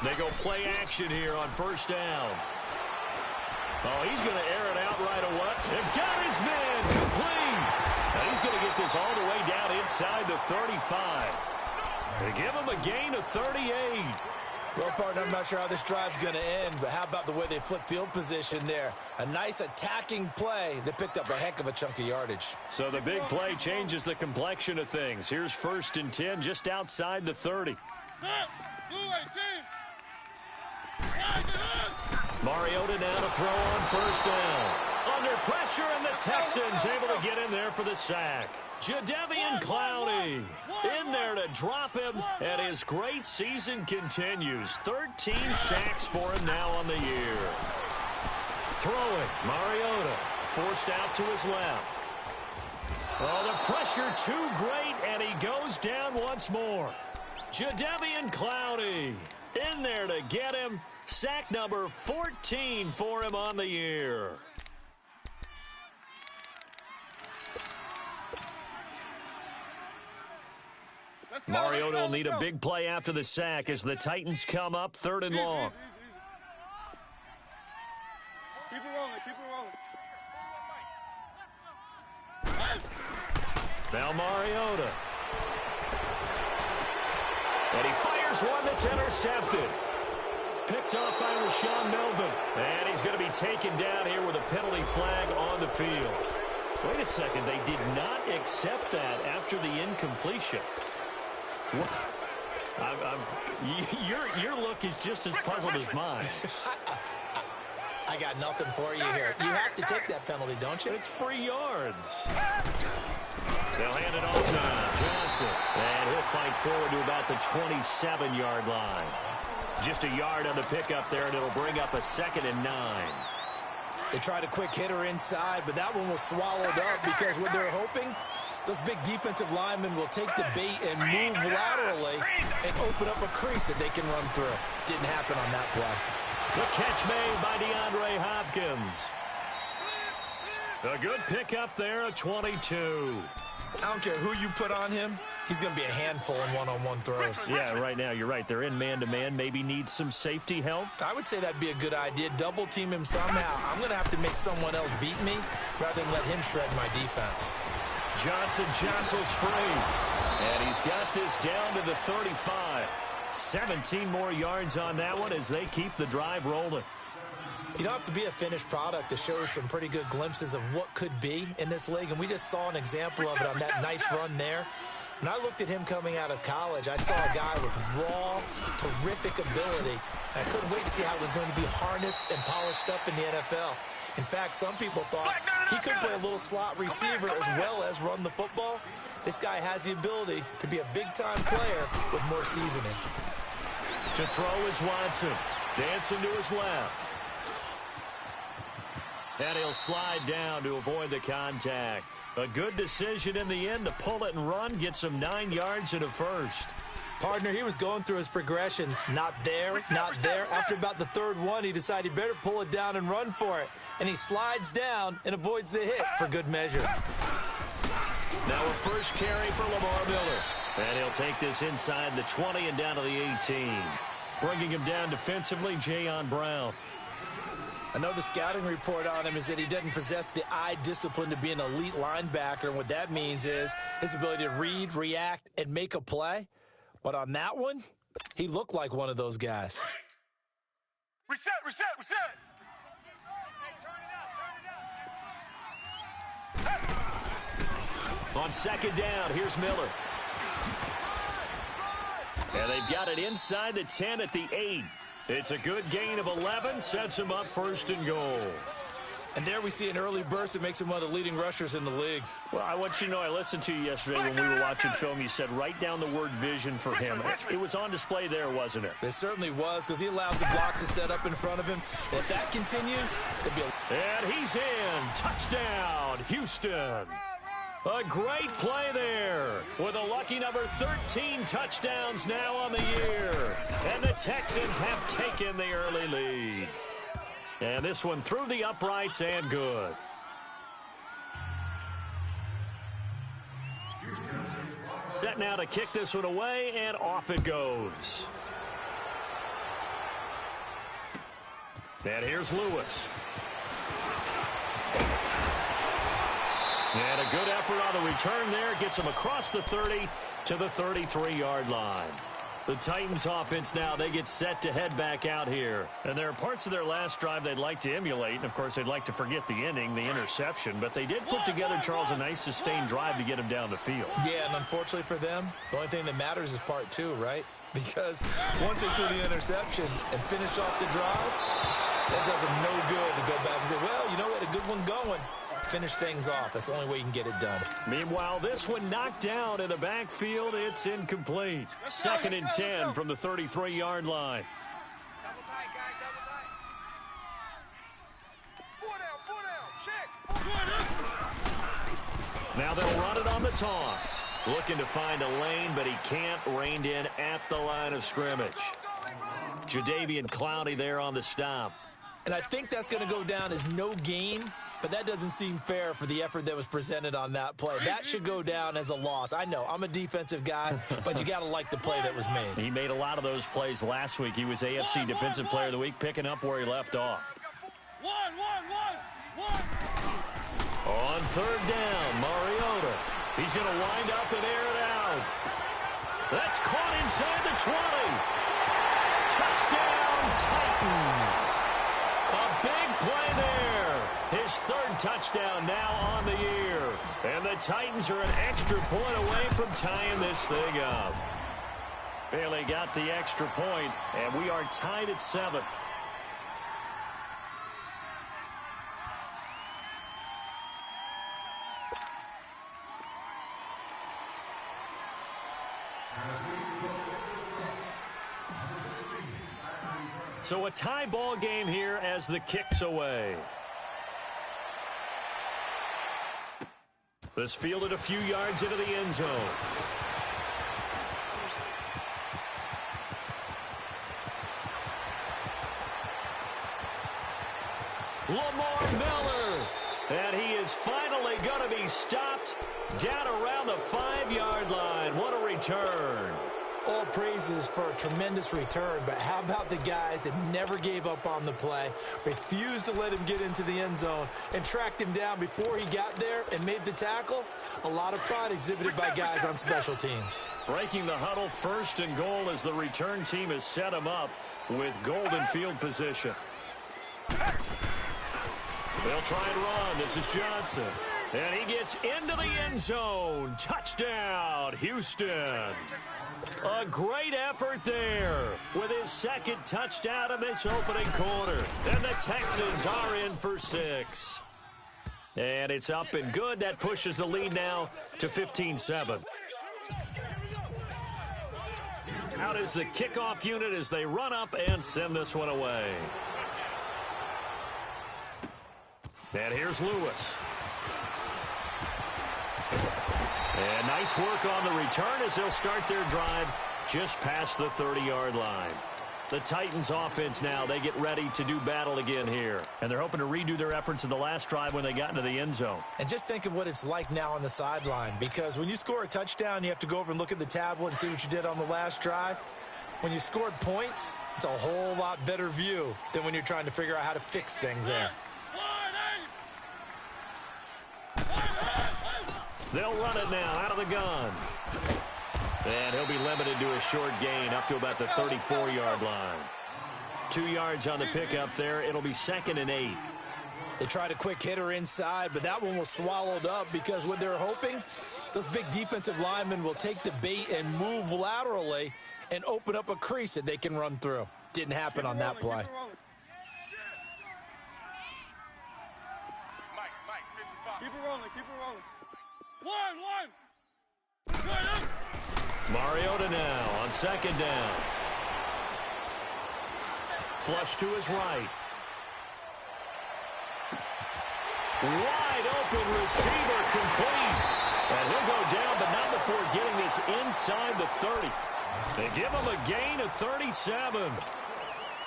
They go play action here on first down. Oh, he's going to air it out right away. And got his man complete. Now he's going to get this all the way down inside the 35. They give him a gain of 38. Well, partner, I'm not sure how this drive's going to end, but how about the way they flip field position there? A nice attacking play. They picked up a heck of a chunk of yardage. So the big play changes the complexion of things. Here's 1st and 10 just outside the 30. Mariota now to throw on first down. Under pressure, and the Texans able to get in there for the sack. Jadeveon Clowney in there to drop him, and his great season continues. 13 sacks for him now on the year. Throwing, Mariota forced out to his left. Oh, the pressure too great, and he goes down once more. Jadeveon Clowney in there to get him. Sack number 14 for him on the year. Mariota will need a big play after the sack as the Titans come up 3rd and long. Keep it rolling, keep it rolling. Now Mariota. And he fires one that's intercepted. Picked off by Rashawn Melvin. And he's going to be taken down here with a penalty flag on the field. Wait a second, they did not accept that after the incompletion. Your look is just as puzzled as mine. I got nothing for you here. You have to take that penalty, don't you? It's free yards. They'll hand it off now. Johnson. And he'll fight forward to about the 27-yard line. Just a yard on the pickup there, and it'll bring up a 2nd and 9. They tried a quick hitter inside, but that one was swallowed up because what they're hoping, those big defensive linemen will take the bait and move laterally and open up a crease that they can run through. Didn't happen on that play. The catch made by DeAndre Hopkins. A good pickup there at 22. I don't care who you put on him. He's going to be a handful in one-on-one throws. Yeah, right now, you're right. They're in man-to-man. Maybe need some safety help. I would say that'd be a good idea. Double team him somehow. I'm going to have to make someone else beat me rather than let him shred my defense. Johnson jostles free. And he's got this down to the 35. 17 more yards on that one as they keep the drive rolling. You don't have to be a finished product to show some pretty good glimpses of what could be in this league, and we just saw an example of it on that nice run there. When I looked at him coming out of college, I saw a guy with raw, terrific ability. I couldn't wait to see how it was going to be harnessed and polished up in the NFL. In fact, some people thought he could play a little slot receiver as well as run the football. This guy has the ability to be a big-time player with more seasoning. To throw is Watson. Dancing to his left. And he'll slide down to avoid the contact. A good decision in the end to pull it and run, get some 9 yards and a first. Partner, he was going through his progressions. Not there, not there. After about the 3rd one, he decided he better pull it down and run for it. And he slides down and avoids the hit for good measure. Now a first carry for Lamar Miller. And he'll take this inside the 20 and down to the 18. Bringing him down defensively, Jayon Brown. I know the scouting report on him is that he doesn't possess the eye discipline to be an elite linebacker. And what that means is his ability to read, react, and make a play. But on that one, he looked like one of those guys. Reset. On 2nd down, here's Miller. And they've got it inside the 10 at the 8. It's a good gain of 11, sets him up 1st and goal. And there we see an early burst that makes him one of the leading rushers in the league. Well, I want you to know, I listened to you yesterday when we were watching film. You said write down the word vision for him. It was on display there, wasn't it? It certainly was, because he allows the blocks to set up in front of him. If that continues, it'll be And he's in. Touchdown, Houston. A great play there with a lucky number 13 touchdowns now on the year. And the Texans have taken the early lead. And this one through the uprights and good. Houston Set now to kick this one away, and off it goes. And here's Lewis. And a good effort on the return there. Gets him across the 30 to the 33-yard line. The Titans offense now, they get set to head back out here. And there are parts of their last drive they'd like to emulate. And, of course, they'd like to forget the ending, the interception. But they did put together, Charles, a nice sustained drive to get him down the field. Yeah, and unfortunately for them, the only thing that matters is part two, right? Because once they threw the interception and finished off the drive, that does them no good to go back and say, well, you know, we had a good one going. Finish things off. That's the only way you can get it done. Meanwhile, this one knocked down in the backfield. It's incomplete. 2nd and 10 from the 33-yard line. Double tight, guys, double tight. 4 down, check. Now they'll run it on the toss. Looking to find a lane, but he can't. Reined in at the line of scrimmage. Jadeveon Clowney there on the stop. And I think that's going to go down as no gain, but that doesn't seem fair for the effort that was presented on that play. That should go down as a loss. I know, I'm a defensive guy, but you got to like the play that was made. He made a lot of those plays last week. He was AFC Defensive Player of the Week, picking up where he left off. On 3rd down, Mariota. He's going to wind up and air it out. That's caught inside the 20. Touchdown, Titans. A big play there. His 3rd touchdown now on the year. And the Titans are an extra point away from tying this thing up. Bailey got the extra point, and we are tied at 7. So a tie ball game here as the kick's away. This fielded a few yards into the end zone. Lamar Miller. And he is finally going to be stopped down around the 5-yard line. What a return. All praises for a tremendous return, but how about the guys that never gave up on the play, refused to let him get into the end zone, and tracked him down before he got there and made the tackle? A lot of pride exhibited by guys on special teams. Breaking the huddle, 1st and goal as the return team has set him up with golden field position. They'll try and run. This is Johnson. And he gets into the end zone. Touchdown, Houston. A great effort there with his 2nd touchdown in this opening quarter. And the Texans are in for 6. And it's up and good. That pushes the lead now to 15-7. Out is the kickoff unit as they run up and send this one away. And here's Lewis. And nice work on the return as they'll start their drive just past the 30-yard line. The Titans offense now, they get ready to do battle again here. And they're hoping to redo their efforts in the last drive when they got into the end zone. And just think of what it's like now on the sideline, because when you score a touchdown, you have to go over and look at the tablet and see what you did on the last drive. When you scored points, it's a whole lot better view than when you're trying to figure out how to fix things there. They'll run it now out of the gun. And he'll be limited to a short gain up to about the 34-yard line. 2 yards on the pickup there. It'll be 2nd and 8. They tried a quick hitter inside, but that one was swallowed up because what they're hoping, those big defensive linemen will take the bait and move laterally and open up a crease that they can run through. Didn't happen on that play. Keep it rolling, keep it rolling. One. Mariota now on 2nd down. Flush to his right. Wide open receiver complete. And he'll go down, but not before getting this inside the 30. They give him a gain of 37.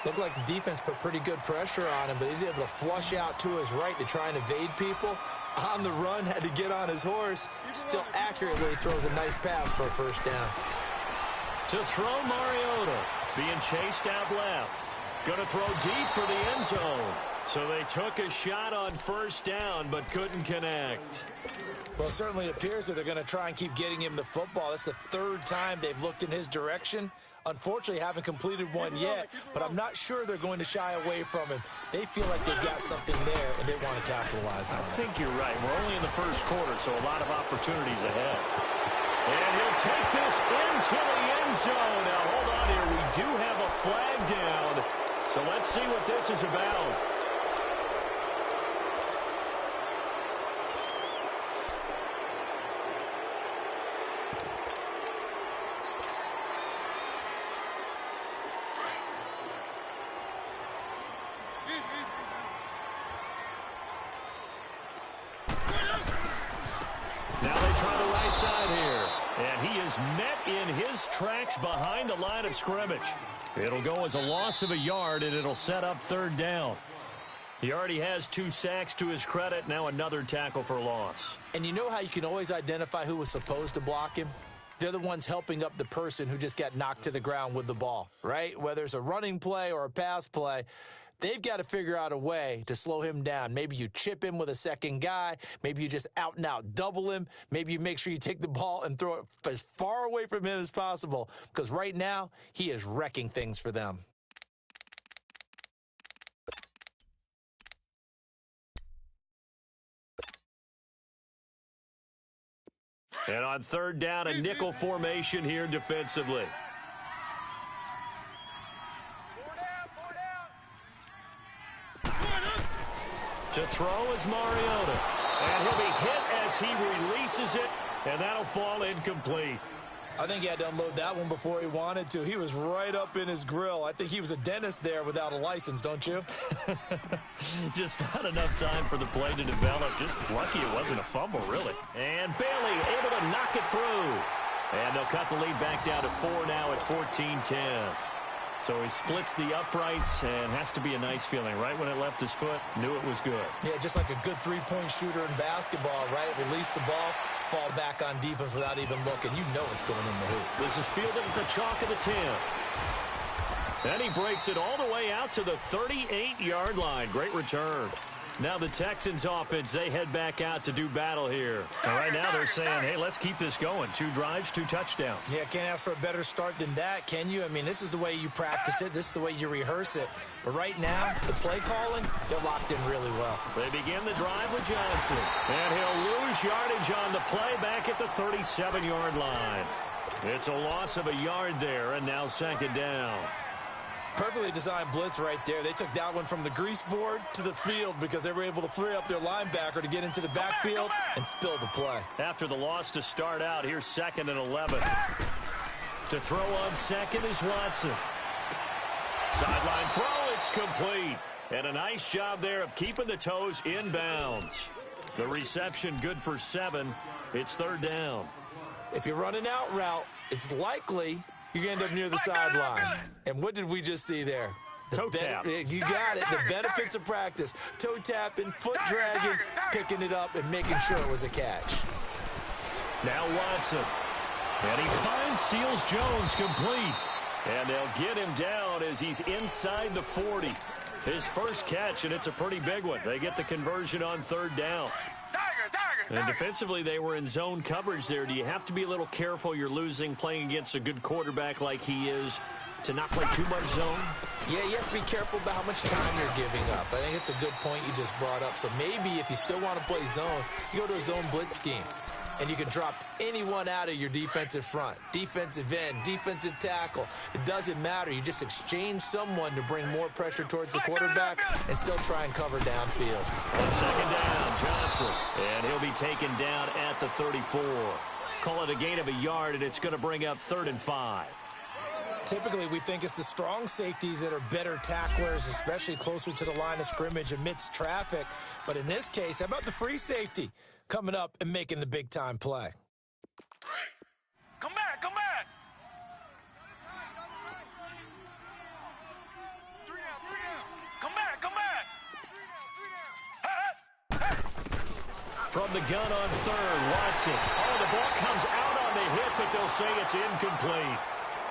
Looked like the defense put pretty good pressure on him, but he's able to flush out to his right to try and evade people. On the run, had to get on his horse. Still accurately throws a nice pass for a first down. To throw, Mariota. Being chased out left. Going to throw deep for the end zone. So they took a shot on first down, but couldn't connect. Well, it certainly appears that they're going to try and keep getting him the football. That's the third time they've looked in his direction. Unfortunately, haven't completed one yet, but I'm not sure they're going to shy away from him. They feel like they've got something there, and they want to capitalize on it. I think you're right. We're only in the first quarter, so a lot of opportunities ahead. And he'll take this into the end zone. Now, hold on here. We do have a flag down, so let's see what this is about. Now they try the right side here. And he is met in his tracks behind the line of scrimmage. It'll go as a loss of a yard, and it'll set up third down. He already has 2 sacks to his credit. Now another tackle for loss. And you know how you can always identify who was supposed to block him? They're the ones helping up the person who just got knocked to the ground with the ball, right? Whether it's a running play or a pass play, they've got to figure out a way to slow him down. Maybe you chip him with a second guy. Maybe you just out and out double him. Maybe you make sure you take the ball and throw it as far away from him as possible, because right now he is wrecking things for them. And on third down, a nickel formation here defensively. To throw is Mariota. And he'll be hit as he releases it, and that'll fall incomplete. I think he had to unload that one before he wanted to. He was right up in his grill. I think he was a dentist there without a license, don't you? Just not enough time for the play to develop. Just lucky it wasn't a fumble, really. And Bailey able to knock it through. And they'll cut the lead back down to 4 now at 14-10. So he splits the uprights, and has to be a nice feeling. Right when it left his foot, knew it was good. Yeah, just like a good three-point shooter in basketball, right? Release the ball, fall back on defense without even looking. You know it's going in the hoop. This is fielded at the chalk of the 10. Then he breaks it all the way out to the 38-yard line. Great return. Now the Texans offense, they head back out to do battle here. And right now they're saying, hey, let's keep this going. 2 drives, 2 touchdowns. Yeah, can't ask for a better start than that, can you? I mean, this is the way you practice it. This is the way you rehearse it. But right now, the play calling, they're locked in really well. They begin the drive with Johnson. And he'll lose yardage on the play back at the 37-yard line. It's a loss of a yard there, and now second down. Perfectly designed blitz right there. They took that one from the grease board to the field because they were able to free up their linebacker to get into the backfield and spill the play. After the loss to start out, here's 2nd and 11. To throw on second is Watson. Sideline throw, it's complete. And a nice job there of keeping the toes inbounds. The reception good for 7. It's third down. If you're running out route, it's likely you're going to end up near the sideline. And what did we just see there? Toe tap. You got it. The benefits of practice. Toe tapping, foot dragging, picking it up, and making sure it was a catch. Now Watson. And he finds Seals Jones complete. And they'll get him down as he's inside the 40. His first catch, and it's a pretty big one. They get the conversion on third down. And defensively, they were in zone coverage there. Do you have to be a little careful? You're losing playing against a good quarterback like he is to not play too much zone? Yeah, you have to be careful about how much time you're giving up. I think it's a good point you just brought up. So maybe if you still want to play zone, you go to a zone blitz scheme. And you can drop anyone out of your defensive front, defensive end, defensive tackle. It doesn't matter. You just exchange someone to bring more pressure towards the quarterback and still try and cover downfield. On second down, Johnson. And he'll be taken down at the 34. Call it a gain of a yard, and it's going to bring up 3rd and 5. Typically, we think it's the strong safeties that are better tacklers, especially closer to the line of scrimmage amidst traffic. But in this case, how about the free safety coming up and making the big-time play? Come back, come back. 3 From the gun on third, Watson. Oh, the ball comes out on the hit, but they'll say it's incomplete.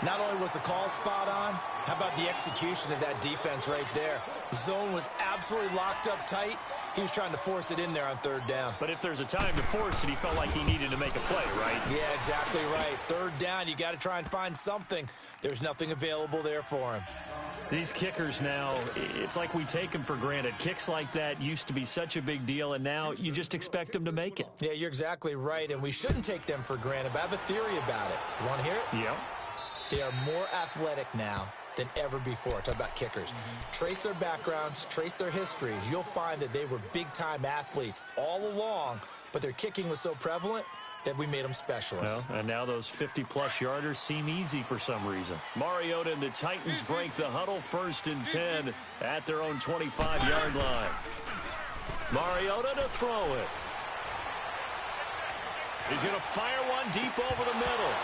Not only was the call spot on, how about the execution of that defense right there? The zone was absolutely locked up tight. He was trying to force it in there on third down. But if there's a time to force it, he felt like he needed to make a play, right? Yeah, exactly right. Third down, you got to try and find something. There's nothing available there for him. These kickers now, it's like we take them for granted. Kicks like that used to be such a big deal, and now you just expect them to make it. Yeah, you're exactly right, and we shouldn't take them for granted, but I have a theory about it. You want to hear it? Yeah. They are more athletic now than ever before. Talk about kickers. Trace their backgrounds, trace their histories. You'll find that they were big-time athletes all along, but their kicking was so prevalent that we made them specialists. Well, and now those 50-plus yarders seem easy for some reason. Mariota and the Titans break the huddle 1st and 10 at their own 25-yard line. Mariota to throw it. He's going to fire one deep over the middle.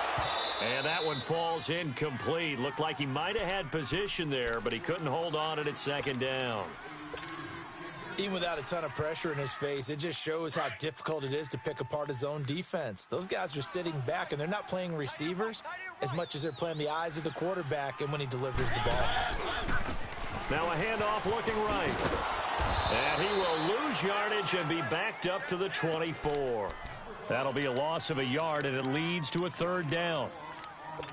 And that one falls incomplete. Looked like he might have had position there, but he couldn't hold on at 2nd down. Even without a ton of pressure in his face, it just shows how difficult it is to pick apart his own defense. Those guys are sitting back, and they're not playing receivers as much as they're playing the eyes of the quarterback and when he delivers the ball. Now a handoff looking right. And he will lose yardage and be backed up to the 24. That'll be a loss of a yard, and it leads to a 3rd down.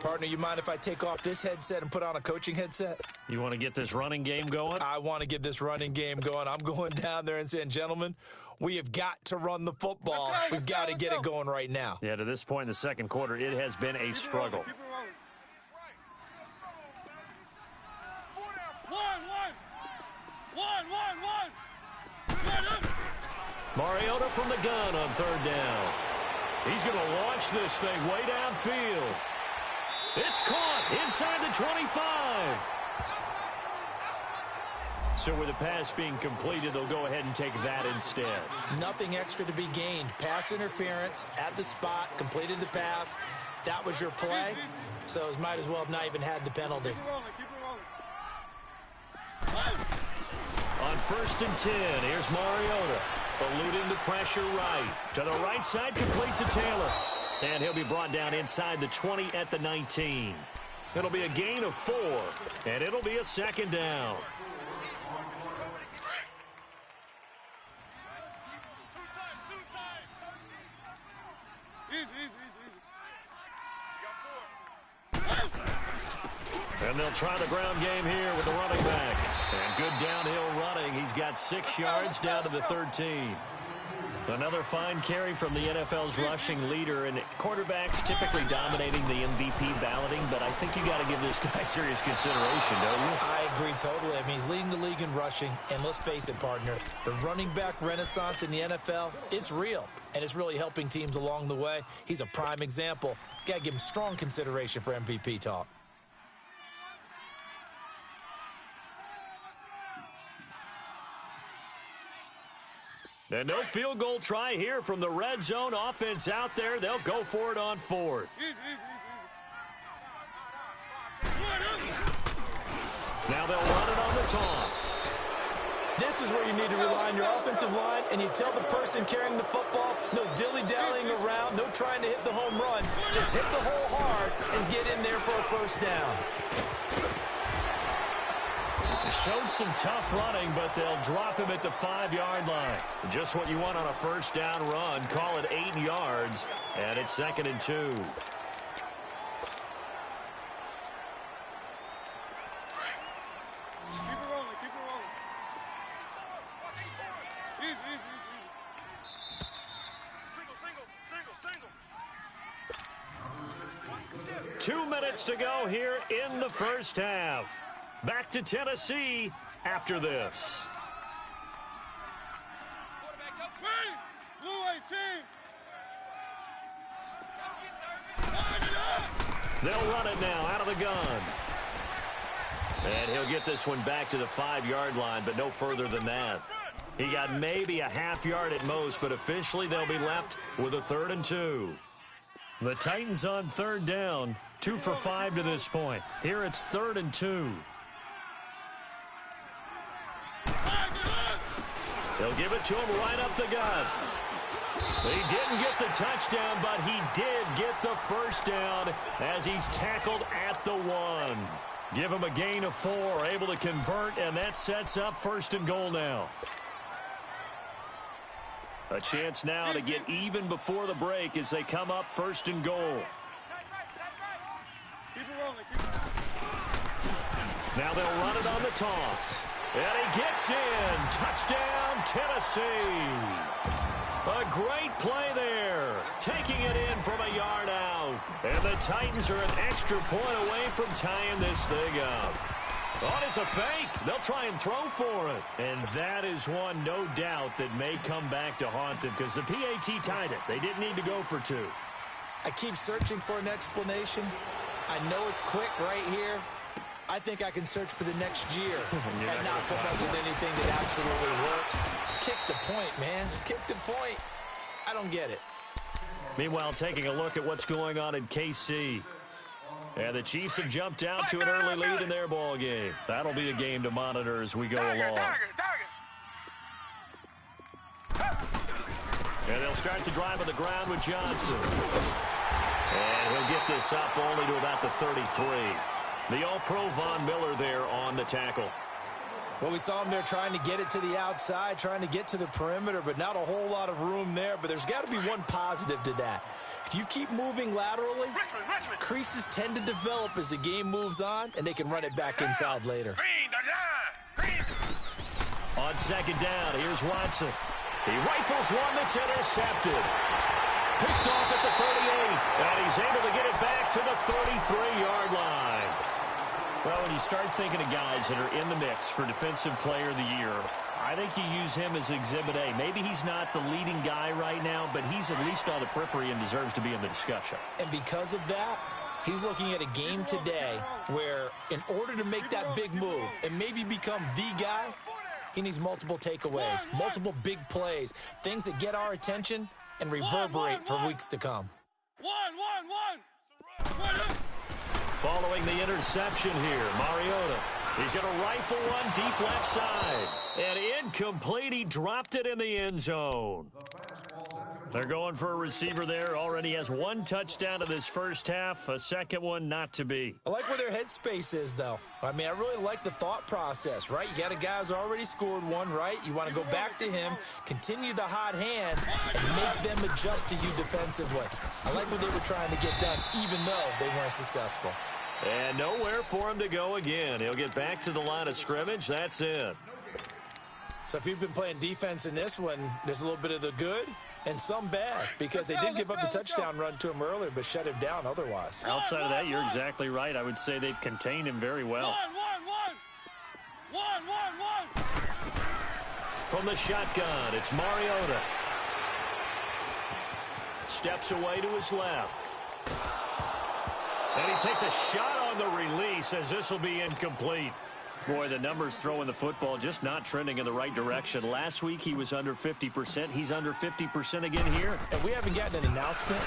Partner, you mind if I take off this headset and put on a coaching headset? You want to get this running game going? I want to get this running game going. I'm going down there and saying, gentlemen, we have got to run the football. We've got to get it going right now. Yeah, to this point in the 2nd quarter, it has been a struggle. Mariota from the gun on 3rd down. He's going to launch this thing way downfield. It's caught inside the 25. So with the pass being completed, they'll go ahead and take that instead. Nothing extra to be gained. Pass interference at the spot, completed the pass. That was your play. So it might as well have not even had the penalty. On 1st and 10, here's Mariota. Eluding the pressure right. To the right side, complete to Taylor. And he'll be brought down inside the 20 at the 19. It'll be a gain of 4, and it'll be a 2nd down. And they'll try the ground game here with the running back. And good downhill running. He's got 6 yards down to the 13. Another fine carry from the NFL's rushing leader, and quarterbacks typically dominating the MVP balloting, but I think you got to give this guy serious consideration, don't you? I agree totally. I mean, he's leading the league in rushing, and let's face it, partner, the running back renaissance in the NFL, it's real, and it's really helping teams along the way. He's a prime example. Got to give him strong consideration for MVP talk. And no field goal try here from the red zone offense out there. They'll go for it on 4th. Now they'll run it on the toss. This is where you need to rely on your offensive line, and you tell the person carrying the football, no dilly-dallying around, no trying to hit the home run. Just hit the hole hard and get in there for a 1st down. Showed some tough running, but they'll drop him at the 5-yard line. Just what you want on a 1st down run. Call it 8 yards, and it's 2nd and 2. Keep it rolling, keep it rolling. Easy. Single. 2 minutes to go here in the 1st half. Back to Tennessee after this. Blue 18. They'll run it now out of the gun. And he'll get this one back to the 5-yard line, but no further than that. He got maybe a half yard at most, but officially they'll be left with a 3rd and 2. The Titans on 3rd down, 2 for 5 to this point. Here it's 3rd and 2. They'll give it to him right up the gut. He didn't get the touchdown, but he did get the first down as he's tackled at the 1. Give him a gain of 4, able to convert, and that sets up 1st and goal now. A chance now to get even before the break as they come up 1st and goal. Keep it rolling. Keep it rolling. Now they'll run it on the toss. And he gets in. Touchdown, Tennessee. A great play there. Taking it in from a yard out. And the Titans are an extra point away from tying this thing up. Oh, it's a fake. They'll try and throw for it. And that is one, no doubt, that may come back to haunt them because the PAT tied it. They didn't need to go for 2. I keep searching for an explanation. I know it's quick right here. I think I can search for the next year and not come up with anything that absolutely works. Kick the point, man. Kick the point. I don't get it. Meanwhile, taking a look at what's going on in KC. And the Chiefs have jumped out to an early lead in their ball game. That'll be a game to monitor as we go along. And they'll start the drive on the ground with Johnson. And he'll get this up only to about the 33. The All-Pro Von Miller there on the tackle. Well, we saw him there trying to get it to the outside, trying to get to the perimeter, but not a whole lot of room there. But there's got to be one positive to that. If you keep moving laterally, creases tend to develop as the game moves on, and they can run it back inside later. On 2nd down, here's Watson. He rifles one that's intercepted. Picked off at the 38, and he's able to get it back to the 33-yard line. Well, when you start thinking of guys that are in the mix for Defensive Player of the Year, I think you use him as Exhibit A. Maybe he's not the leading guy right now, but he's at least on the periphery and deserves to be in the discussion. And because of that, he's looking at a game today where in order to make that big move and maybe become the guy, he needs multiple takeaways, multiple big plays, things that get our attention and reverberate for weeks to come. Following the interception here, Mariota. He's going to rifle one deep left side. And incomplete. He dropped it in the end zone. They're going for a receiver there. Already has 1 touchdown in this first half. A second one not to be. I like where their headspace is, though. I mean, I really like the thought process, right? You got a guy who's already scored 1, right? You want to go back to him, continue the hot hand, and make them adjust to you defensively. I like what they were trying to get done, even though they weren't successful. And nowhere for him to go again. He'll get back to the line of scrimmage. That's it. So if you've been playing defense in this one, there's a little bit of the good and some bad because they did give up the touchdown run to him earlier but shut him down otherwise. Outside of that, you're exactly right. I would say they've contained him very well. From the shotgun, it's Mariota. Steps away to his left. And he takes a shot on the release as this will be incomplete. Boy, the numbers throwing the football just not trending in the right direction. Last week he was under 50%. He's under 50% again here. And we haven't gotten an announcement,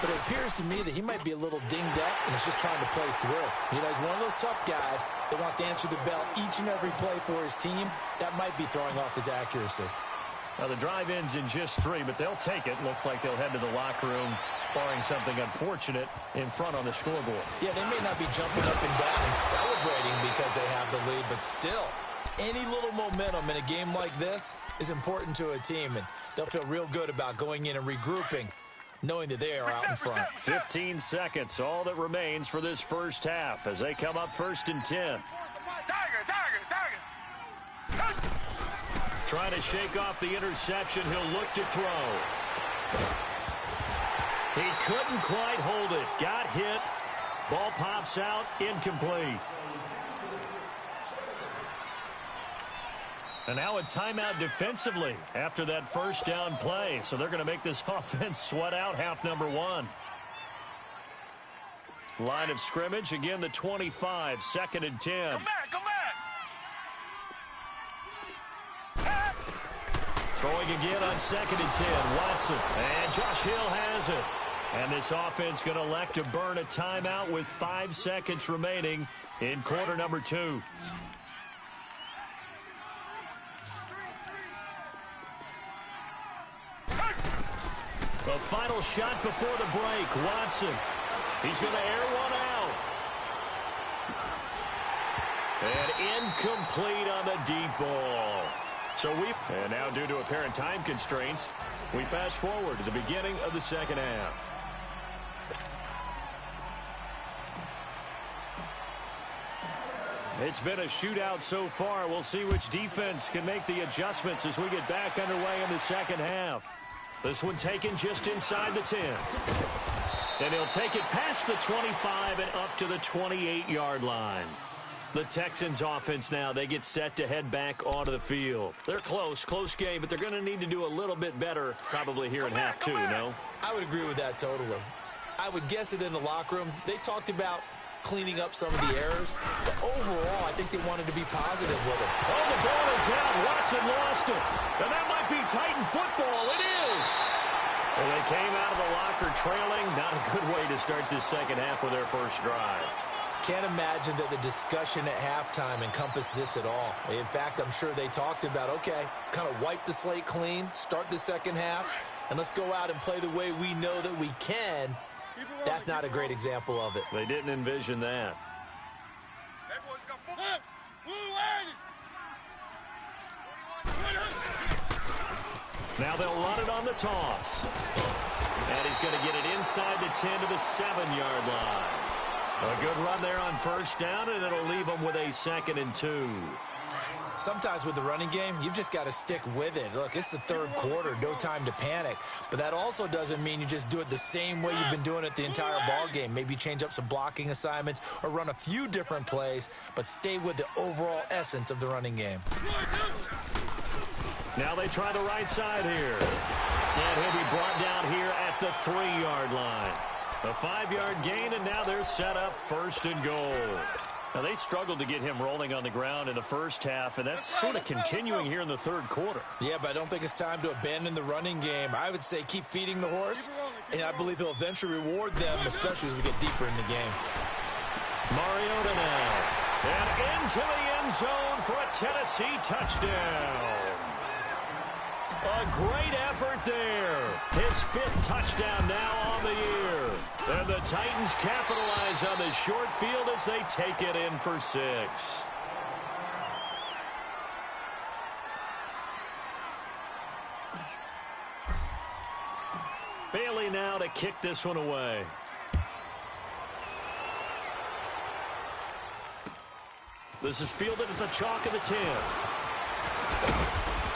but it appears to me that he might be a little dinged up and is just trying to play through. You know, he's one of those tough guys that wants to answer the bell each and every play for his team. That might be throwing off his accuracy. Now the drive ends in just 3, but they'll take it. Looks like they'll head to the locker room, barring something unfortunate in front on the scoreboard. Yeah, they may not be jumping up and down and celebrating because they have the lead, but still, any little momentum in a game like this is important to a team, and they'll feel real good about going in and regrouping, knowing that they are out in front. 15 seconds, all that remains for this first half as they come up 1st and 10. Trying to shake off the interception. He'll look to throw. He couldn't quite hold it. Got hit. Ball pops out. Incomplete. And now a timeout defensively after that first down play. So they're going to make this offense sweat out half number 1. Line of scrimmage. Again, the 25. 2nd and 10. Come back. Throwing again on 2nd and 10. Watson. And Josh Hill has it. And this offense going to elect to burn a timeout with 5 seconds remaining in quarter number 2. The final shot before the break. Watson. He's going to air one out. And incomplete on the deep ball. And now due to apparent time constraints, we fast forward to the beginning of the second half. It's been a shootout so far. We'll see which defense can make the adjustments as we get back underway in the second half. This one taken just inside the 10. And he'll take it past the 25 and up to the 28-yard line. The Texans offense now, they get set to head back onto the field. They're close game, but they're going to need to do a little bit better probably here in half two, no? I would agree with that totally. I would guess it in the locker room. They talked about cleaning up some of the errors, but overall, I think they wanted to be positive with it. Oh, the ball is out. Watson lost it. And that might be Titan football. It is. Well, they came out of the locker trailing. Not a good way to start this second half with their first drive. Can't imagine that the discussion at halftime encompassed this at all. In fact, I'm sure they talked about, okay, kind of wipe the slate clean, start the second half, and let's go out and play the way we know that we can. That's not a great example of it. They didn't envision that. Now they'll run it on the toss. And he's going to get it inside the 10 to the 7-yard line. A good run there on first down, and it'll leave them with a 2nd and 2. Sometimes with the running game, you've just got to stick with it. Look, it's the third quarter, no time to panic. But that also doesn't mean you just do it the same way you've been doing it the entire ball game. Maybe change up some blocking assignments or run a few different plays, but stay with the overall essence of the running game. Now they try the right side here. And he'll be brought down here at the 3-yard line. A 5-yard gain, and now they're set up 1st and goal. Now, they struggled to get him rolling on the ground in the first half, and that's sort of continuing here in the third quarter. Yeah, but I don't think it's time to abandon the running game. I would say keep feeding the horse, and I believe he'll eventually reward them, especially as we get deeper in the game. Mariota now. And into the end zone for a Tennessee touchdown. A great effort there. His 5th touchdown now on the year. And the Titans capitalize on the short field as they take it in for 6. Bailey now to kick this one away. This is fielded at the chalk of the 10.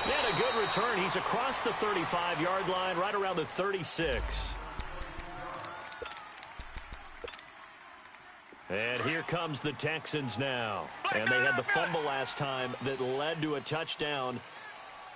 And a good return. He's across the 35-yard line, right around the 36. And here comes the Texans now. And they had the fumble last time that led to a touchdown.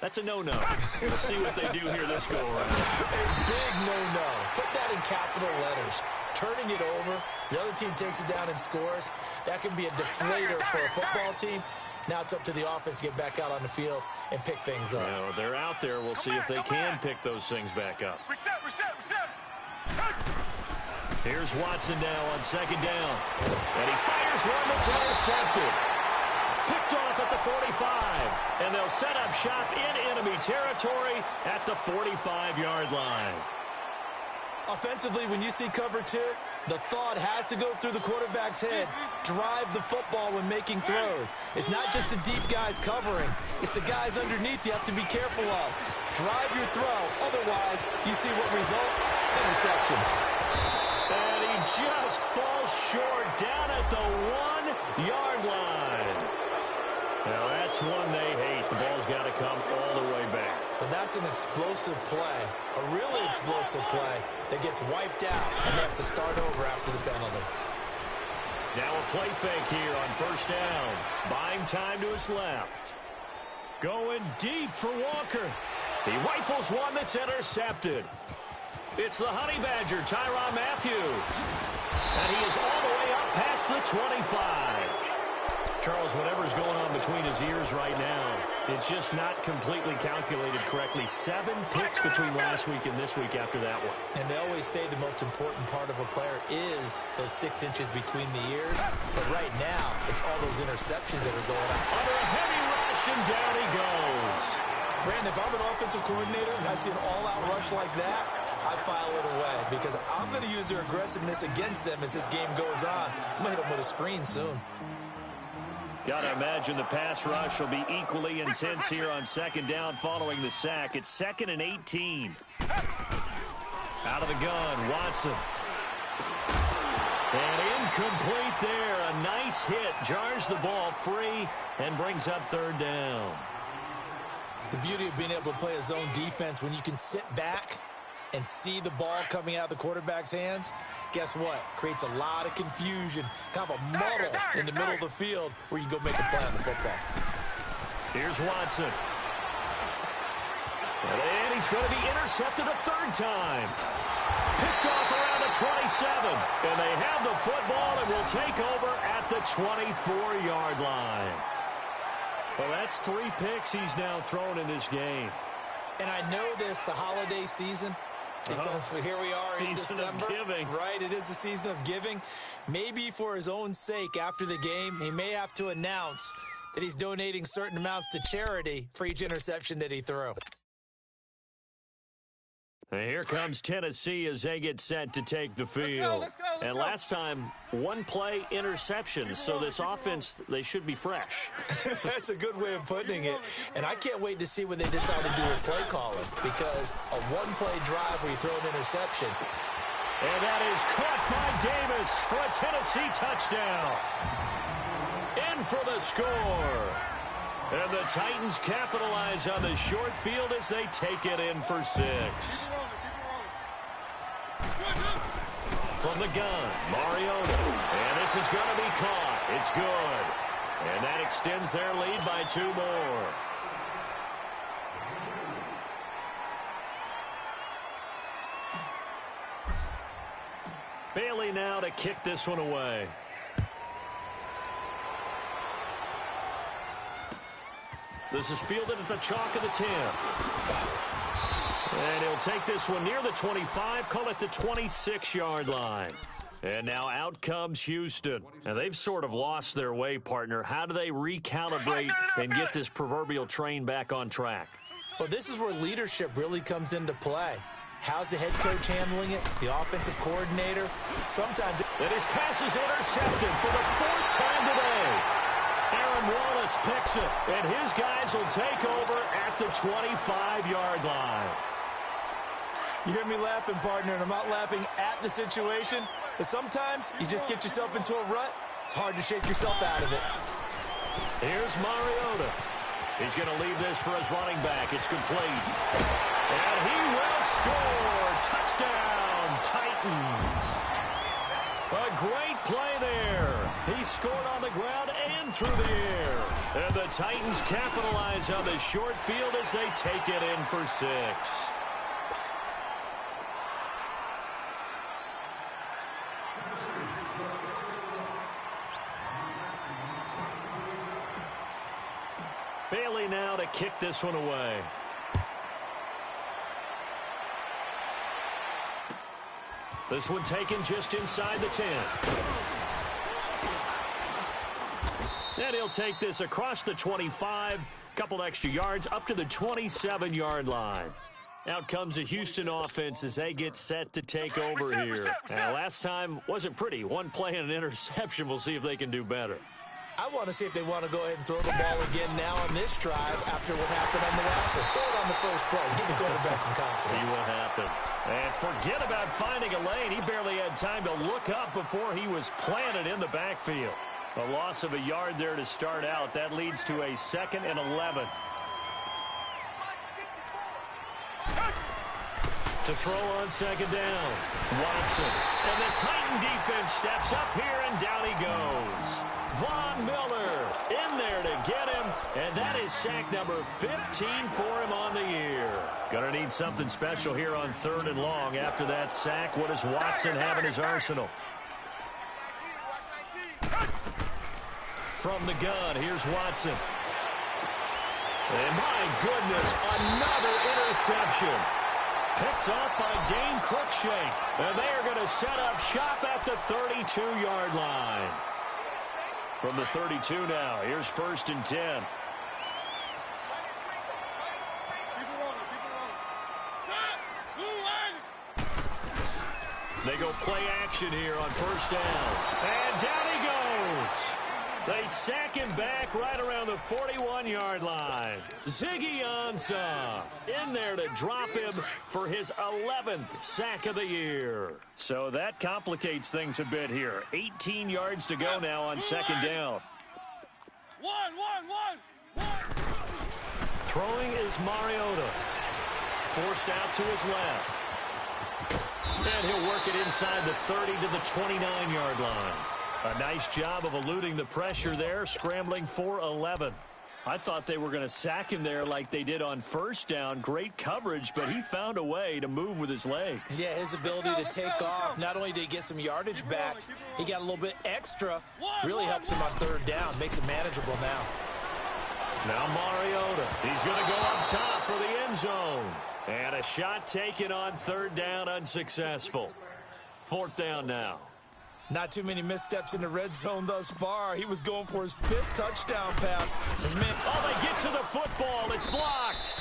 That's a no-no. We'll see what they do here this go-around. A big no-no. Put that in capital letters. Turning it over, the other team takes it down and scores. That can be a deflator for a football team. Now it's up to the offense to get back out on the field and pick things up. Well, they're out there. We'll see if they can pick those things back up. Reset. Here's Watson now on 2nd down. And he fires one that's intercepted. Picked off at the 45. And they'll set up shop in enemy territory at the 45-yard line. Offensively, when you see cover 2, the thought has to go through the quarterback's head. Drive the football when making throws. It's not just the deep guys covering. It's the guys underneath you have to be careful of. Drive your throw. Otherwise, you see what results? Interceptions. And he just falls short down at the 1-yard line. Now, that's one they hate. The ball's got to come all the way back. So that's an explosive play, a really explosive play that gets wiped out, and they have to start over after the penalty. Now a play fake here on 1st down. Buying time to his left. Going deep for Walker. He rifles one that's intercepted. It's the Honey Badger, Tyrann Mathieu. And he is all the way up past the 25. Charles, whatever's going on between his ears right now, it's just not completely calculated correctly. 7 picks between last week and this week after that one. And they always say the most important part of a player is those 6 inches between the ears. But right now, it's all those interceptions that are going on. Under a heavy rush, and down he goes. Brandon, if I'm an offensive coordinator and I see an all-out rush like that, I file it away because I'm going to use their aggressiveness against them as this game goes on. I'm going to hit them with a screen soon. Got to imagine the pass rush will be equally intense here on second down following the sack. It's 2nd and 18. Out of the gun, Watson. And incomplete there. A nice hit. Jars the ball free and brings up 3rd down. The beauty of being able to play a zone defense when you can sit back and see the ball coming out of the quarterback's hands, guess what? Creates a lot of confusion, kind of a muddle in the middle of the field where you can go make a play on the football. Here's Watson. And he's going to be intercepted a 3rd time. Picked off around the 27. And they have the football and will take over at the 24-yard line. Well, that's 3 picks he's now thrown in this game. And I know this, the holiday season, because here we are in December. Season of giving. Right, it is the season of giving. Maybe for his own sake after the game, he may have to announce that he's donating certain amounts to charity for each interception that he threw. And here comes Tennessee as they get set to take the field. Let's go. And last time, 1-play interceptions, so this offense, they should be fresh. That's a good way of putting it. And I can't wait to see what they decide to do with play calling, because a 1-play drive where you throw an interception. And that is caught by Davis for a Tennessee touchdown. In for the score. And the Titans capitalize on the short field as they take it in for 6. From the gun, Mariota. And this is going to be caught. It's good. And that extends their lead by 2 more. Bailey now to kick this one away. This is fielded at the chalk of the 10. And he'll take this one near the 25, call it the 26-yard line. And now out comes Houston. And they've sort of lost their way, partner. How do they recalibrate and get this proverbial train back on track? Well, this is where leadership really comes into play. How's the head coach handling it? The offensive coordinator? Sometimes... And his pass is intercepted for the 4th time today. Aaron Wallace picks it, and his guys will take over at the 25-yard line. You hear me laughing, partner, and I'm not laughing at the situation, but sometimes you just get yourself into a rut. It's hard to shake yourself out of it. Here's Mariota. He's going to leave this for his running back. It's complete. And he will score. Touchdown, Titans. A great play there. He scored on the ground and through the air. And the Titans capitalize on the short field as they take it in for 6. Bailey now to kick this one away. This one taken just inside the 10. And he'll take this across the 25, couple extra yards up to the 27-yard line. Out comes the Houston offense as they get set to take over here. Now, last time wasn't pretty. 1 play and an interception. We'll see if they can do better. I want to see if they want to go ahead and throw the ball again now on this drive after what happened on the last one. Throw it on the first play. Give the quarterback some confidence. See what happens. And forget about finding a lane. He barely had time to look up before he was planted in the backfield. A loss of a yard there to start out. That leads to a 2nd and 11. To throw on 2nd down, Watson. And the Titan defense steps up here, and down he goes. Von Miller in there to get him, and that is sack number 15 for him on the year. Gonna need something special here on 3rd and long. After that sack, what does Watson have in his arsenal? From the gun, here's Watson. And my goodness, another interception. Picked off by Dane Cruikshank. And they are going to set up shop at the 32-yard line. From the 32 now, here's 1st and 10. Keep it rolling, keep it rolling. Blue line. They go play action here on first down. And down he goes. They sack him back right around the 41-yard line. Ziggy Ansah in there to drop him for his 11th sack of the year. So that complicates things a bit here. 18 yards to go now on second down. One. Throwing is Mariota. Forced out to his left. And he'll work it inside the 30 to the 29-yard line. A nice job of eluding the pressure there, scrambling for 11. I thought they were going to sack him there like they did on first down. Great coverage, but he found a way to move with his legs. Yeah, his ability to take off, not only did he get some yardage back, he got a little bit extra. Really helps him on third down, makes it manageable now. Now Mariota, he's going to go up top for the end zone. And a shot taken on third down, unsuccessful. Fourth down now. Not too many missteps in the red zone thus far. He was going for his 5th touchdown pass. They get to the football. It's blocked.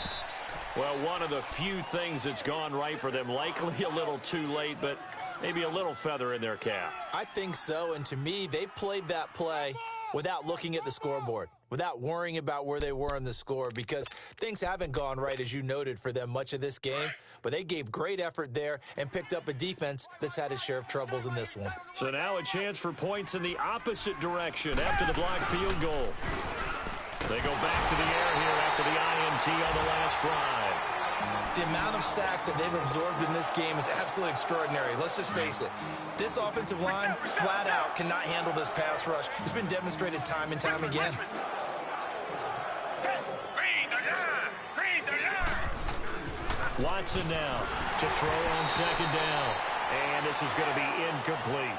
Well, one of the few things that's gone right for them. Likely a little too late, but maybe a little feather in their cap. I think so, and to me, they played that play without looking at the scoreboard, without worrying about where they were in the score, because things haven't gone right, as you noted, for them much of this game. But they gave great effort there and picked up a defense that's had its share of troubles in this one. So now a chance for points in the opposite direction after the blocked field goal. They go back to the air here after the INT on the last drive. The amount of sacks that they've absorbed in this game is absolutely extraordinary. Let's just face it. This offensive line, flat out, cannot handle this pass rush. It's been demonstrated time and time again. Watson now to throw on second down. And this is going to be incomplete.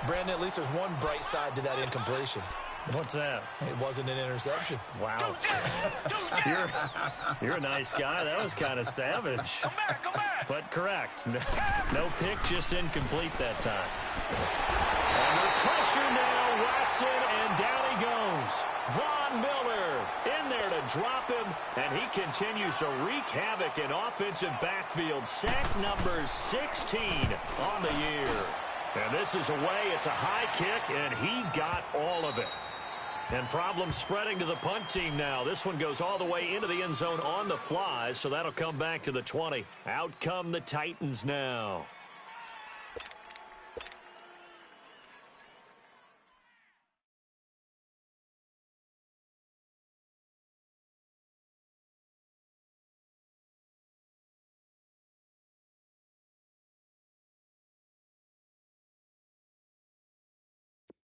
Brandon, at least there's one bright side to that incompletion. What's that? It wasn't an interception. Wow. You're a nice guy. That was kind of savage. Come back. But correct. No pick, just incomplete that time. Under pressure now, Watson, and down he goes. Von Miller in there to drop him, and he continues to wreak havoc in offensive backfield. Sack number 16 on the year. And this is away. It's a high kick, and he got all of it. And problems spreading to the punt team now. This one goes all the way into the end zone on the fly, so that'll come back to the 20. Out come the Titans now.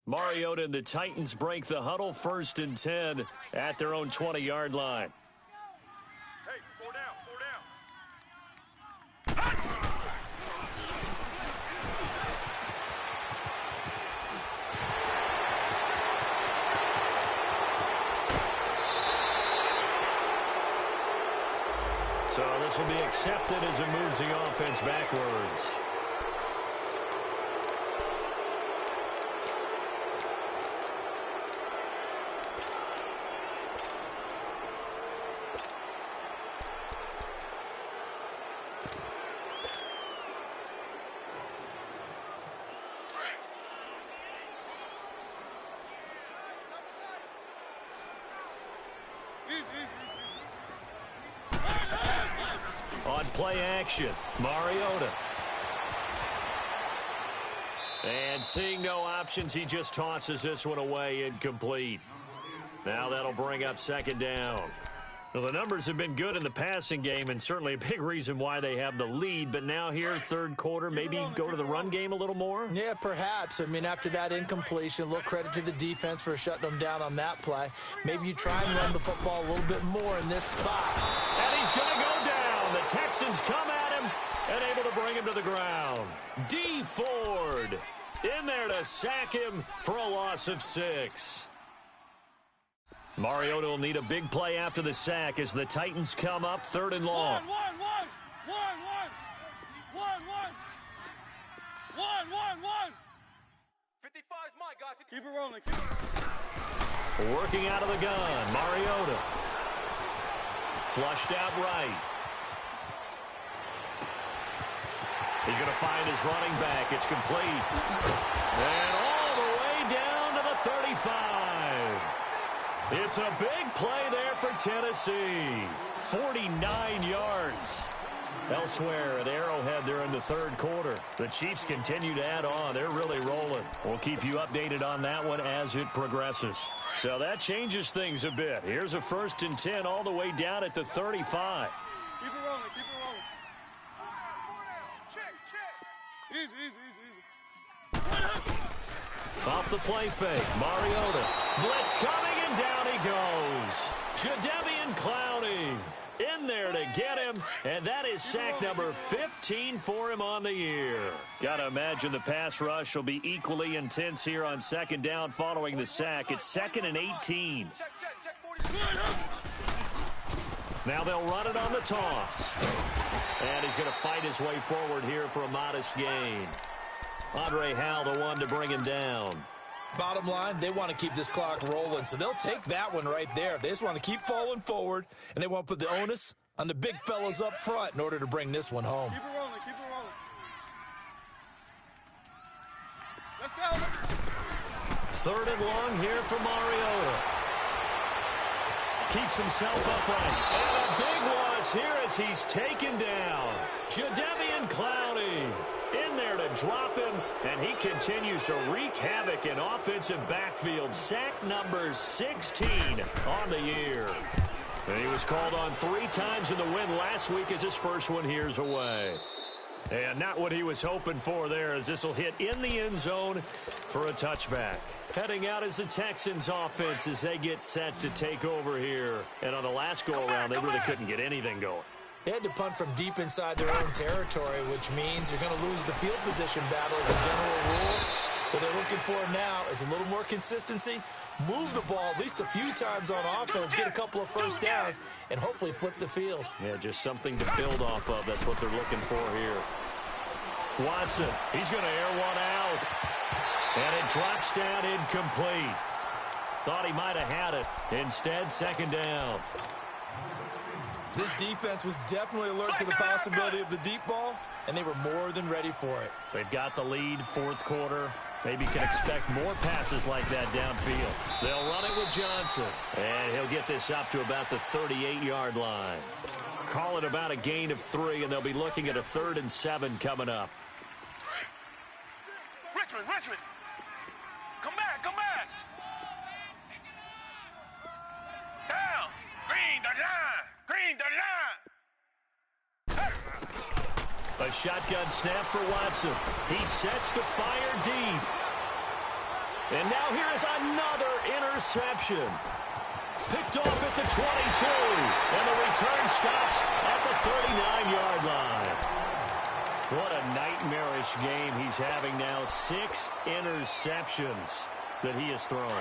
Mariota and the Titans break the huddle, 1st and 10 at their own 20-yard line. Hey, 4 down. So this will be accepted as it moves the offense backwards. On play action, Mariota. And seeing no options, he just tosses this one away, incomplete. Now that'll bring up second down. Well, the numbers have been good in the passing game, and certainly a big reason why they have the lead. But now here, third quarter, maybe go to the run game a little more? Yeah, perhaps. I mean, after that incompletion, a little credit to the defense for shutting them down on that play. Maybe you try and run the football a little bit more in this spot. And he's going to go down. The Texans come at him and able to bring him to the ground. D. Ford in there to sack him for a loss of 6. Mariota will need a big play after the sack as the Titans come up 3rd and long. One. 55's my guy. Keep it rolling. Working out of the gun, Mariota. Flushed out right. He's going to find his running back. It's complete. And all the way down to the 35. It's a big play there for Tennessee. 49 yards. Elsewhere at Arrowhead, they're in the third quarter. The Chiefs continue to add on. They're really rolling. We'll keep you updated on that one as it progresses. So that changes things a bit. Here's a 1st and 10 all the way down at the 35. Keep it rolling, keep it rolling. Easy, easy, easy, easy. Off the play fake, Mariota. Blitz coming, and down he goes. Jadeveon Clowney in there to get him, and that is sack number 15 for him on the year. Got to imagine the pass rush will be equally intense here on 2nd down following the sack. It's 2nd and 18. Now they'll run it on the toss. And he's going to fight his way forward here for a modest gain. Andre Howell, the one to bring him down. Bottom line, they want to keep this clock rolling, so they'll take that one right there. They just want to keep falling forward, and they want to put the onus on the big fellas up front in order to bring this one home. Keep it rolling, keep it rolling. Let's go. 3rd and long here for Mariota. Keeps himself upright. And a big loss here as he's taken down. Jadeveon Clowney in there to drop him, and he continues to wreak havoc in offensive backfield. Sack number 16 on the year. And he was called on 3 times in the win last week as his first one here's away. And not what he was hoping for there, as this will hit in the end zone for a touchback. Heading out is the Texans offense as they get set to take over here. And on the last go-around, they really couldn't get anything going. They had to punt from deep inside their own territory, which means you're going to lose the field position battle as a general rule. What they're looking for now is a little more consistency, move the ball at least a few times on offense, get a couple of first downs, and hopefully flip the field. Yeah, just something to build off of. That's what they're looking for here. Watson, he's going to air one out. And it drops down incomplete. Thought he might have had it. Instead, 2nd down. This defense was definitely alert to the possibility of the deep ball, and they were more than ready for it. They've got the lead, 4th quarter. Maybe can expect more passes like that downfield. They'll run it with Johnson, and he'll get this up to about the 38-yard line. Call it about a gain of 3, and they'll be looking at a 3rd and 7 coming up. Richmond. Come back, come back. Down. Green the line. A shotgun snap for Watson. He sets to fire deep. And now here is another interception. Picked off at the 22. And the return stops at the 39-yard line. What a nightmarish game he's having now. 6 interceptions that he has thrown.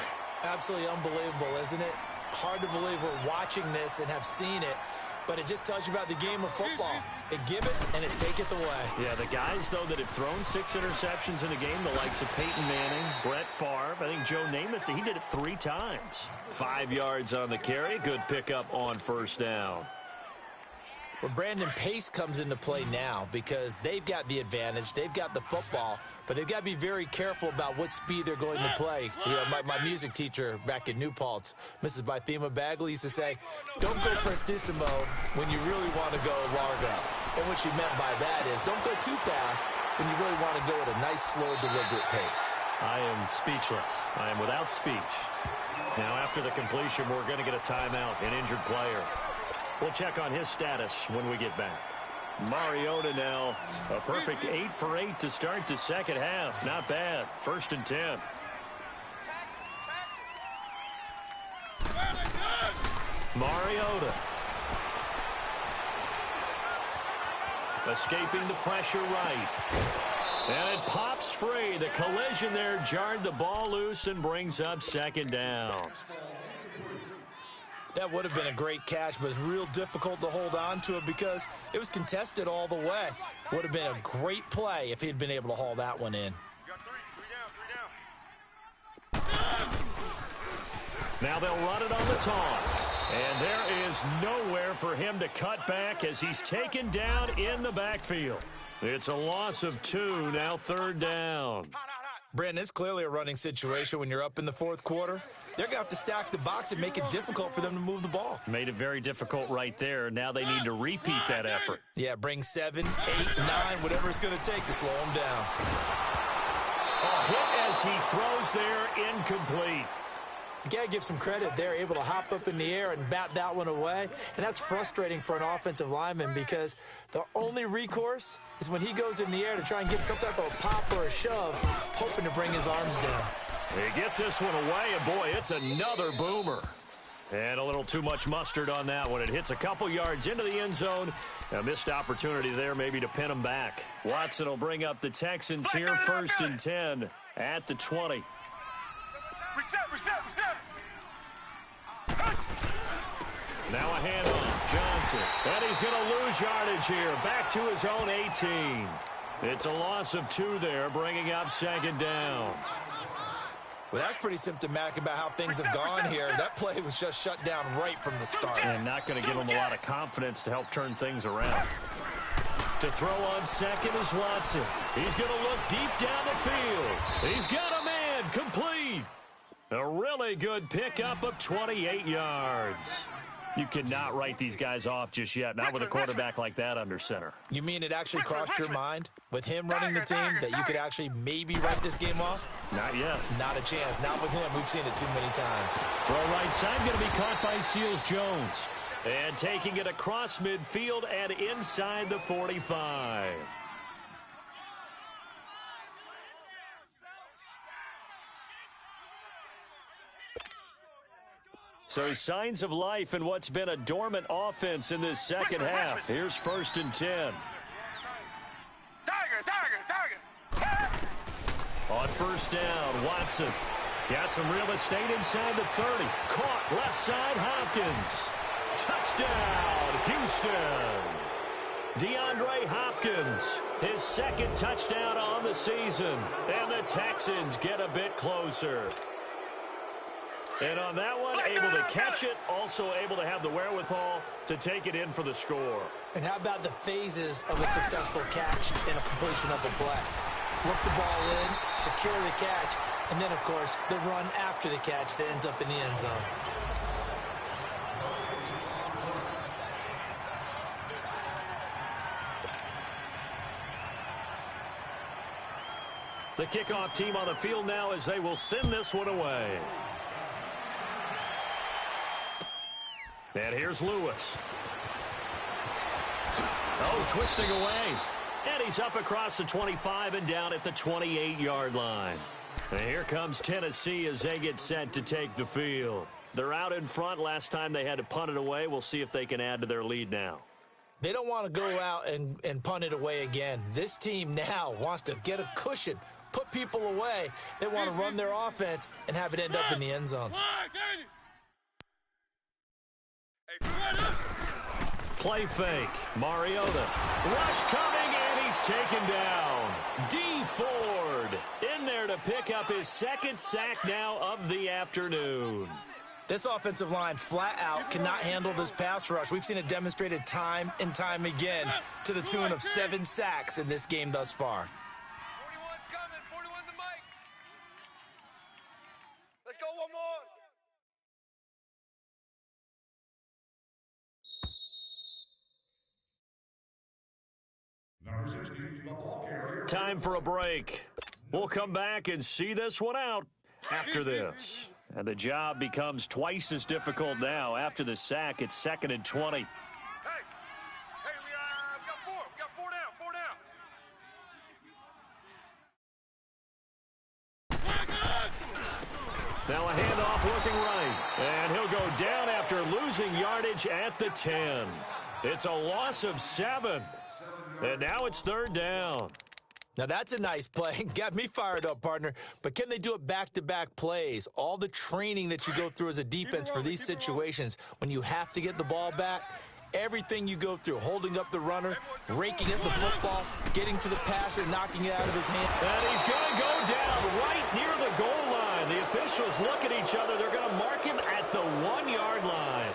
Absolutely unbelievable, isn't it? Hard to believe we're watching this and have seen it, but it just tells you about the game of football. It give it and it taketh away. Yeah, the guys, though, that have thrown 6 interceptions in a game, the likes of Peyton Manning, Brett Favre, I think Joe Namath, he did it 3 times. 5 yards on the carry, good pickup on 1st down. Well, Brandon Pace comes into play now because they've got the advantage. They've got the football, but they've got to be very careful about what speed they're going to play. You know, my music teacher back in New Paltz, Mrs. Bythema Bagley, used to say, don't go prestissimo when you really want to go largo. And what she meant by that is don't go too fast when you really want to go at a nice, slow, deliberate pace. I am speechless. I am without speech. Now, after the completion, we're going to get a timeout, an injured player. We'll check on his status when we get back. Mariota now, a perfect 8 for 8 to start the second half. Not bad. 1st and 10. Mariota. Escaping the pressure right. And it pops free. The collision there jarred the ball loose and brings up 2nd down. That would have been a great catch, but it's real difficult to hold on to it because it was contested all the way. Would have been a great play if he'd been able to haul that one in. Now they'll run it on the toss. And there is nowhere for him to cut back as he's taken down in the backfield. It's a loss of 2, now third down. Brandon, it's clearly a running situation when you're up in the fourth quarter. They're going to have to stack the box and make it difficult for them to move the ball. Made it very difficult right there. Now they need to repeat that effort. Yeah, bring 7, 8, 9, whatever it's going to take to slow them down. A hit as he throws there, incomplete. You got to give some credit. They're able to hop up in the air and bat that one away. And that's frustrating for an offensive lineman because the only recourse is when he goes in the air to try and get some type of a pop or a shove, hoping to bring his arms down. He gets this one away, and boy, it's another boomer. And a little too much mustard on that one. It hits a couple yards into the end zone. A missed opportunity there maybe to pin him back. Watson will bring up the Texans here, 1st and 10 at the 20. Reset. Now a handoff, Johnson. And he's going to lose yardage here, back to his own 18. It's a loss of 2 there, bringing up 2nd down. Well, that's pretty symptomatic about how things have gone here. That play was just shut down right from the start. And not going to give him a lot of confidence to help turn things around. To throw on second is Watson. He's going to look deep down the field. He's got a man, complete. A really good pickup of 28 yards. You cannot write these guys off just yet, not with a quarterback like that under center. You mean it actually crossed your mind with him running the team that you could actually maybe write this game off? Not yet. Not a chance. Not with him. We've seen it too many times. Throw right side, going to be caught by Seals-Jones. And taking it across midfield and inside the 45. So signs of life in what's been a dormant offense in this second half. Here's 1st and 10. Tiger. On 1st down, Watson got some real estate inside the 30. Caught left side, Hopkins. Touchdown, Houston. DeAndre Hopkins, his 2nd touchdown on the season. And the Texans get a bit closer. And on that one, able to catch it, also able to have the wherewithal to take it in for the score. And how about the phases of a successful catch and a completion of the play? Look the ball in, secure the catch, and then, of course, the run after the catch that ends up in the end zone. The kickoff team on the field now as they will send this one away. And here's Lewis. Oh, twisting away. And he's up across the 25 and down at the 28-yard line. And here comes Tennessee as they get set to take the field. They're out in front. Last time they had to punt it away. We'll see if they can add to their lead now. They don't want to go out and punt it away again. This team now wants to get a cushion, put people away. They want to run their offense and have it end up in the end zone. Play fake. Mariota. Rush coming, and he's taken down. D. Ford in there to pick up his 2nd sack now of the afternoon. This offensive line flat out cannot handle this pass rush. We've seen it demonstrated time and time again to the tune of 7 sacks in this game thus far. 41's coming. 41's the mic. Let's go one more. Time for a break. We'll come back and see this one out after this. And the job becomes twice as difficult now. After the sack, it's 2nd and 20. Hey, we got 4. We got 4 down. 4 down. Now a handoff looking right. And he'll go down after losing yardage at the 10. It's a loss of 7. And now it's 3rd down. Now, that's a nice play. Got me fired up, partner. But can they do it back-to-back plays? All the training that you go through as a defense for these situations, when you have to get the ball back, everything you go through, holding up the runner, raking at the football, getting to the passer, knocking it out of his hand. And he's going to go down right near the goal line. The officials look at each other. They're going to mark him at the 1-yard line.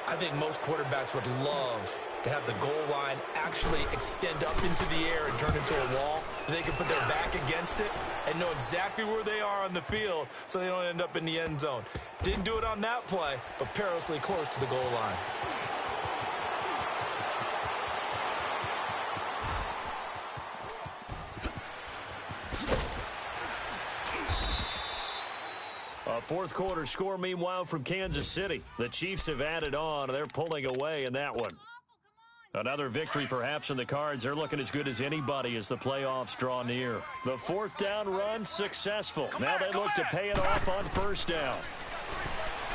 I think most quarterbacks would love to have the goal line actually extend up into the air and turn into a wall. They can put their back against it and know exactly where they are on the field so they don't end up in the end zone. Didn't do it on that play, but perilously close to the goal line. A fourth quarter score, meanwhile, from Kansas City. The Chiefs have added on, and they're pulling away in that one. Another victory perhaps in the cards. They're looking as good as anybody as the playoffs draw near. The fourth down run successful. Now they look to pay it off on first down.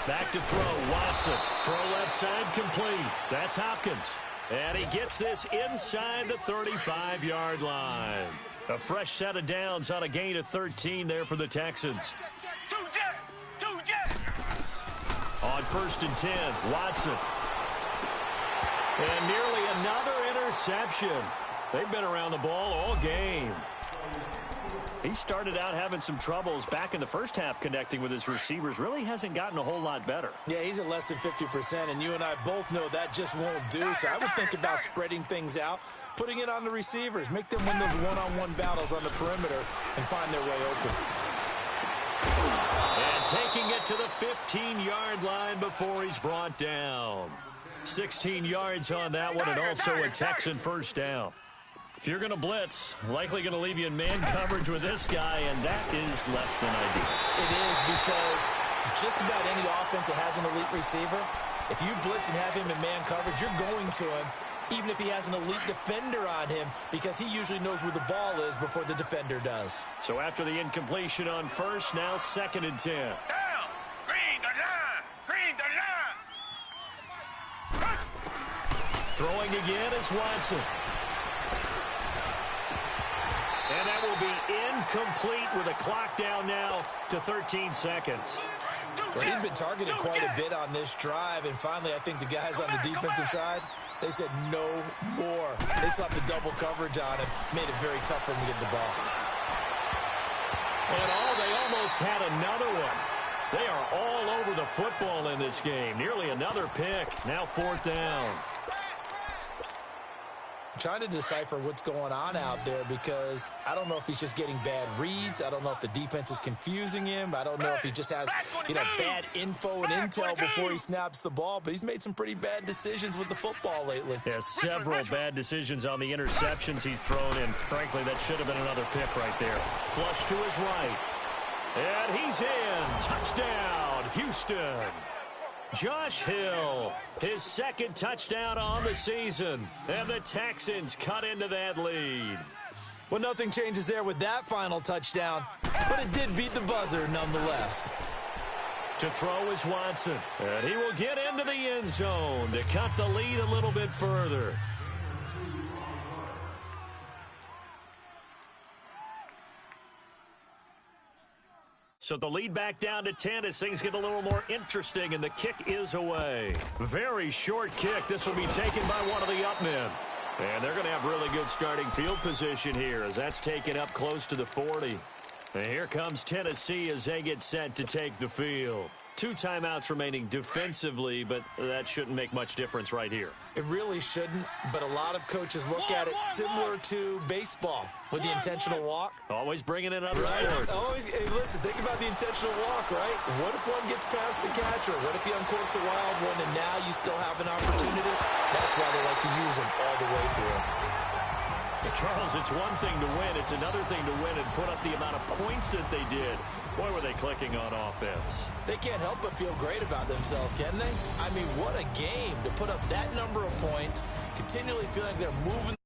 Back to throw, Watson. Throw left side complete. That's Hopkins. And he gets this inside the 35-yard line. A fresh set of downs on a gain of 13 there for the Texans. On 1st and 10, Watson. And nearly another interception. They've been around the ball all game. He started out having some troubles back in the first half connecting with his receivers. Really hasn't gotten a whole lot better. Yeah, he's at less than 50%, and you and I both know that just won't do. So I would think about spreading things out, putting it on the receivers, make them win those one-on-one battles on the perimeter and find their way open. And taking it to the 15-yard line before he's brought down. 16 yards on that one, and also a Texan first down. If you're going to blitz, likely going to leave you in man coverage with this guy, and that is less than ideal. It is, because just about any offense that has an elite receiver, if you blitz and have him in man coverage, you're going to him, even if he has an elite defender on him, because he usually knows where the ball is before the defender does. So after the incompletion on first, now 2nd and 10. Throwing again is Watson. And that will be incomplete with a clock down now to 13 seconds. Well, he'd been targeted quite a bit on this drive, and finally I think the guys on the defensive side, they said no more. They slapped the double coverage on him, made it very tough for him to get the ball. And they almost had another one. They are all over the football in this game. Nearly another pick. Now 4th down. Trying to decipher what's going on out there, because I don't know if he's just getting bad reads. I don't know if the defense is confusing him. I don't know if he just has, bad info and intel before he snaps the ball, but he's made some pretty bad decisions with the football lately. Yeah, several bad decisions on the interceptions he's thrown in. Frankly, that should have been another pick right there. Flush to his right. And he's in. Touchdown, Houston. Josh Hill, his 2nd touchdown on the season, and the Texans cut into that lead. Well, nothing changes there with that final touchdown, but it did beat the buzzer nonetheless. To throw is Watson, and he will get into the end zone to cut the lead a little bit further. So the lead back down to 10 as things get a little more interesting, and the kick is away. Very short kick. This will be taken by one of the up men. And they're going to have really good starting field position here as that's taken up close to the 40. And here comes Tennessee as they get set to take the field. 2 timeouts remaining defensively, but that shouldn't make much difference right here. It really shouldn't, but a lot of coaches look at it similar to baseball with the intentional walk. Always bringing in other right? sports. Hey, listen, think about the intentional walk, right? What if one gets past the catcher? What if he uncorks a wild one and now you still have an opportunity? That's why they like to use them all the way through. Charles, it's one thing to win. It's another thing to win and put up the amount of points that they did. Boy, were they clicking on offense. They can't help but feel great about themselves, can they? I mean, what a game to put up that number of points, continually feel like they're moving